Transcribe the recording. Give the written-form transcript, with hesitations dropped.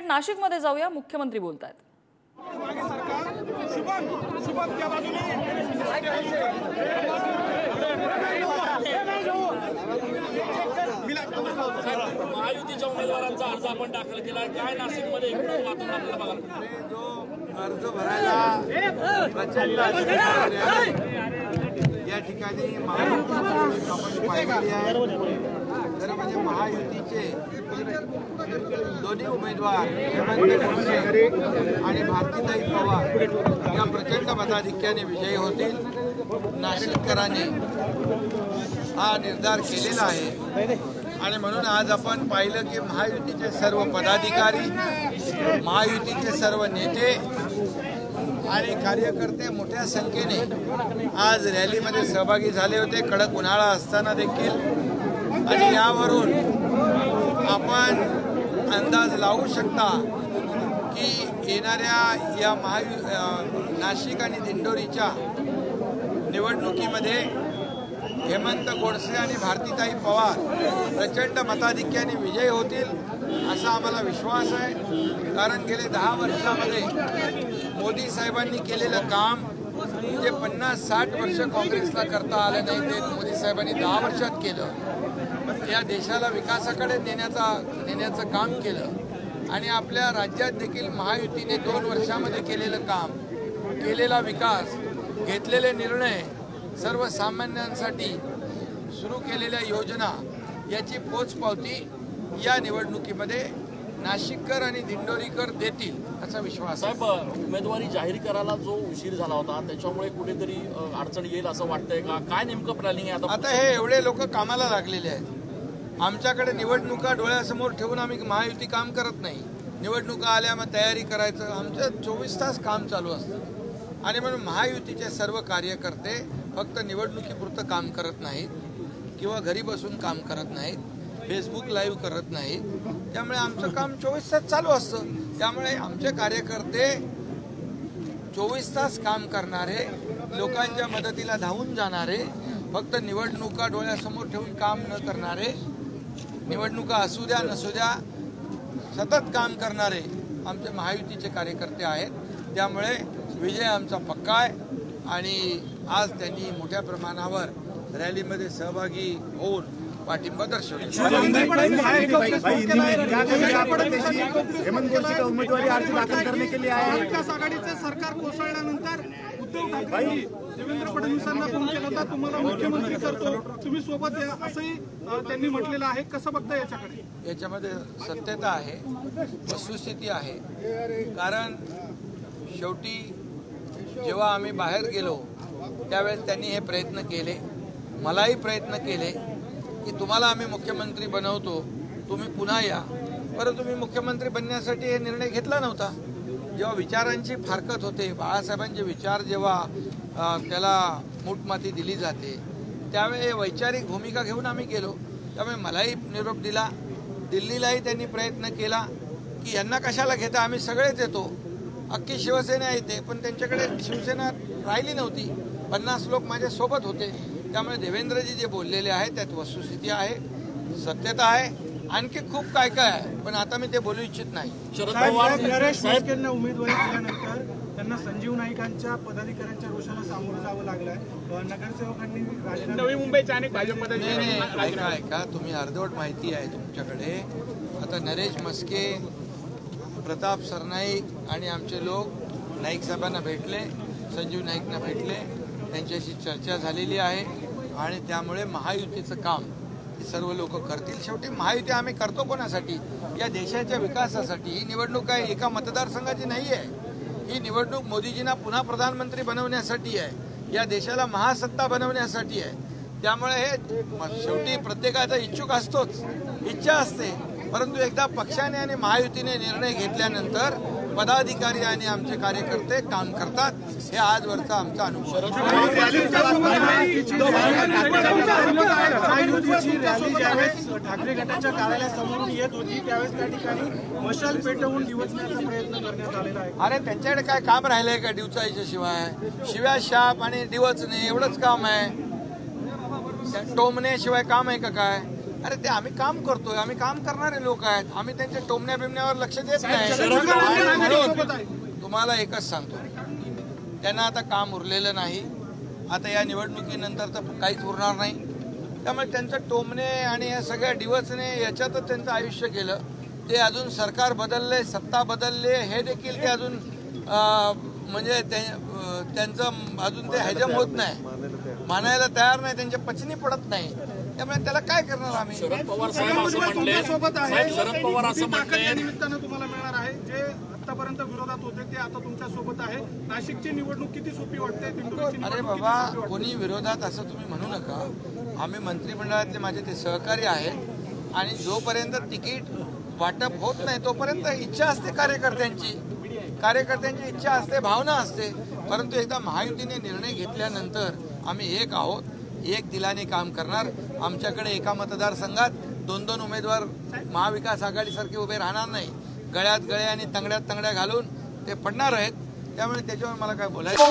नाशिकमध्ये जाऊया, मुख्यमंत्री बोलतायत। महायुतीच्या उमेदवारांचा अर्ज आपण दाखल केला, काय नाशिकमध्ये एकूणच वातावरण आपल्याला बघायला जो अर्ज भरायला प्रचंड या ठिकाणी महायुती आपण पाहिलेली आहे। तर म्हणजे महायुतीचे दोन्ही उमेदवार हेमंत गोडसे आणि भारतीताई पवार या प्रचंड मताधिक्याने विजयी होतील। नाशिककरांनी हा निर्धार केलेला आहे आणि म्हणून आज आपण पाहिलं की महायुतीचे सर्व पदाधिकारी, महायुतीचे सर्व नेते आणि कार्यकर्ते मोठ्या संख्येने आज रॅलीमध्ये सहभागी झाले होते, कडक उन्हाळा असताना देखील। आणि यावरून आपण अंदाज लावू शकता की येणाऱ्या या नाशिक आणि दिंडोरीच्या निवडणुकीमध्ये हेमंत गोडसे आणि भारतीताई पवार प्रचंड मताधिक्याने विजयी होतील असा आम्हाला विश्वास आहे। कारण गेले 10 वर्षामध्ये मोदी साहेबांनी केलेलं काम जे 50-60 वर्ष काँग्रेसला करता आलं नाही ते मोदी साहेबांनी 10 वर्षात केलं। या देशाला विकासाकडे नेण्याचं काम केलं आणि आपल्या राज्यात देखील महायुतीने 2 वर्षामध्ये केलेलं काम, केलेला विकास, घेतलेले निर्णय, सर्वसामान्यांसाठी सुरू केलेल्या योजना याची पोचपावती या निवडणुकीमध्ये नाशिककर आणि दिंडोरीकर देतील असा विश्वास आहे। साहेब, उमेदवारी जाहीर करायला जो उशीर झाला होता त्याच्यामुळे कुठेतरी अडचण येईल असं वाटतंय का? काय नेमकं प्लॅनिंग आहे आता हे एवढे लोक कामाला लागलेले आहेत। आमच्याकडे निवडणुका डोळ्यासमोर ठेवून आम्ही महायुती काम करत नाही। निवडणुका आल्या मग तयारी करायचं, आमचं 24 तास काम चालू असतं। आणि म्हणून महायुतीचे सर्व कार्यकर्ते फक्त निवडणुकीपुरतं काम करत नाहीत किंवा घरी बसून काम करत नाहीत, फेसबुक लाईव्ह करत नाहीत। त्यामुळे आमचं काम 24 तास चालू असतं। त्यामुळे आमचे कार्यकर्ते 24 तास काम करणारे, लोकांच्या मदतीला धावून जाणारे, फक्त निवडणुका डोळ्यासमोर ठेवून काम न करणारे, निवडणुका असू द्या नसू द्या सतत काम करणारे आमचे महायुतीचे कार्यकर्ते आहेत। त्यामुळे विजय आमचा पक्का आहे आणि आज त्यांनी मोठ्या प्रमाणावर रॅलीमध्ये सहभागी होऊन पाठिंबा दर्शवला। हेमंत गोडसे का उमेदवारी अर्ज दाखल करने के लिए आए। महाविकास आघाडीचे सरकार कोसळल्यानंतर उद्धव ठाकरेंनी देवेंद्र फडणवीसांना फोन केला होता, तुम्हाला मुख्यमंत्री करतो, तुम्ही सोबत या असंही त्यांनी म्हटलेलं आहे। कसं बघता याच्याकडे? याच्यामध्ये सत्यता आहे, वस्तुस्थिती आहे। कारण शेवटी जेव्हा आम्ही बाहेर गेलो त्यावेळेस त्यांनी हे प्रयत्न केले, मलाही प्रयत्न केले की तुम्हाला आम्ही मुख्यमंत्री बनवतो, तुम्ही पुन्हा या। परंतु मी मुख्यमंत्री बनण्यासाठी हे निर्णय घेतला नव्हता। जेव्हा विचारांची फारकत होते, बाळासाहेबांचे विचार जेव्हा त्याला मूठमाती दिली जाते त्यावेळी वैचारिक भूमिका घेऊन आम्ही गेलो। त्यामुळे मलाही निरोप दिला, दिल्लीलाही त्यांनी प्रयत्न केला की यांना कशाला घेता, आम्ही सगळेच येतो, अख्खी शिवसेना येते। पण त्यांच्याकडे शिवसेना राहिली नव्हती, 50 लोक माझ्या सोबत होते। त्यामुळे देवेंद्रजी जे बोललेले आहेत त्यात वस्तुस्थिती आहे, सत्यता आहे। आणखी खूप काय काय आहे पण आता मी ते बोलू इच्छित नाही। शरद पवार नरेश मस्केंना उमेदवारी दिल्यानंतर त्यांना संजीव नाईकांच्या पदाधिकाऱ्यांच्या रोषाला सामोरं जावं लागलंय। नगरसेवकांनी नवी मुंबईच्या अनेक भाजपमध्ये ऐका, तुम्ही अर्धवट माहिती आहे तुमच्याकडे। आता नरेश मस्के, प्रताप सरनाईक आणि आमचे लोक नाईक साहेबांना भेटले, संजीव नाईकना भेटले, त्यांच्याशी चर्चा झालेली आहे आणि त्यामुळे महायुतीचं काम सर्व लोक करतील। शेवटी महायुती आम्ही करतो कोणासाठी? या देशाच्या विकासासाठी। ही निवडणूक काही एका मतदारसंघाची नाही आहे, ही निवडणूक मोदीजींना पुन्हा प्रधानमंत्री बनवण्यासाठी आहे, या देशाला महासत्ता बनवण्यासाठी आहे। त्यामुळे हे शेवटी प्रत्येकाचा इच्छुक असतोच, इच्छा असते, परंतु एकदा पक्षाने आणि महायुतीने निर्णय घेतल्यानंतर पदाधिकारी आणि आमचे कार्यकर्ते काम करतात, हे आजवरचा आमचा अनुभव। ठाकरे गटाच्या कार्यालयासमोरून येत होती त्यावेळेस त्या ठिकाणी मशाल पेटवून डिवचण्याचा प्रयत्न करण्यात आलेला आहे। अरे त्यांच्याकडे काय काम राहिलंय का डिवचायच्या शिवाय? शिव्या शाप आणि डिवचणे एवढंच काम आहे, टोमण्याशिवाय काम आहे का काय? अरे ते आम्ही काम करतोय, आम्ही काम करणारे लोक आहेत, आम्ही त्यांच्या टोमण्या बिमण्यावर लक्ष देत नाही. म्हणून तुम्हाला एकच सांगतो, त्यांना आता काम उरलेलं नाही. आता या निवडणुकीनंतर तर काहीच उरणार नाही. त्यामुळे त्यांचं टोमणे आणि या सगळ्या डिवचणे याच्यातच त्यांचं आयुष्य गेलं. ते अजून सरकार बदलले, सत्ता बदलले, हे देखील ते अजून म्हणजे त्यांचं अजून ते हजम होत नाही, मानायला तयार नाही, त्यांच्या पचनी पडत नाही. त्यामुळे त्याला काय करणार आम्ही. शरद पवार साहेब असं म्हणले, साहेब शरद पवार असं म्हणले, निमित्तानं तुम्हाला मिळणार आहे जे आतापर्यंत विरोधात होते ते आता तुमच्या सोबत आहे. नाशिकची निवडणूक किती सोपी वाटते? अरे बाबा, कोणी विरोधात असं तुम्ही म्हणू नका. आम्ही मंत्रिमंडळातले माझे ते सहकारी आहेत आणि जोपर्यंत तिकीट वाटप होत नाही तोपर्यंत इच्छा असते कार्यकर्त्यांची इच्छा असते, भावना असते. परंतु एकदा महायुतीने निर्णय घेतल्यानंतर आम्ही एक आहोत, एक दिलाने काम करणार. आमच्याकडे एका मतदारसंघात 2-2 उमेदवार महाविकास आघाडीसारखे उभे राहणार नाही. गळ्यात गळे आणि तंगड्यात तंगड्या घालून ते पडणार आहेत. त्यामुळे त्याच्यावर मला काय बोलायचं.